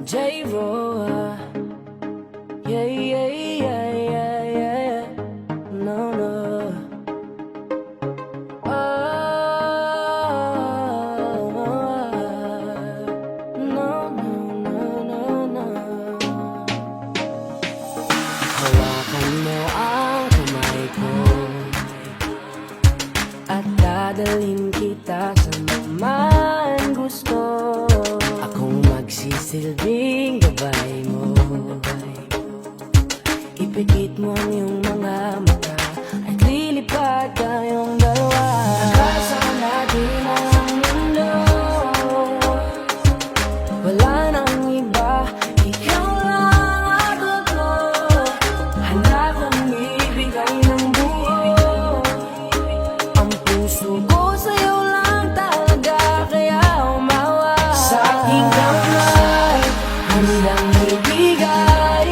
J-Ro, yeah, yeah, yeah, yeah, yeah. No, no. Oh, no, no, no, no, no. Hawakan mo ang kamay ko at dadalhin kita sa man gusto. Akong magsisilbing gabay mo. Ipikit mo ang iyong mga mata at lilipad tayong dalawa. Nakasan natin ang mundo, wala nang iba, ikaw lang ako. Handa kong ibigay ng buo ang puso ko sa'yo lang talaga, kaya umawa sa aking kamay. Handang ibigay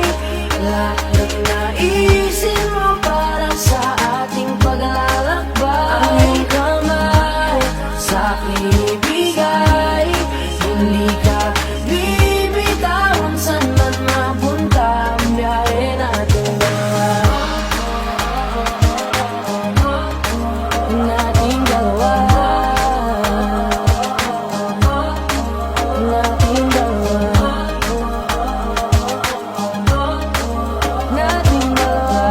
lahat ng naisin mo para sa ating paglalakbay. Ang iyong kamay sa aking ibigay, hindi ka bibitawan saan man mapunta ang biyahe natin dalawa. Nating dalawa. Nating dalawa. Nating dalawa.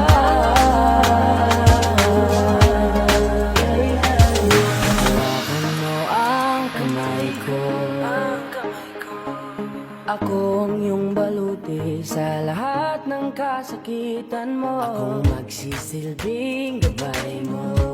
Hawakan mo ang kamay ko. Ako ang iyong baluti sa lahat ng kasakitan mo. Akong magsisilbing gabay mo.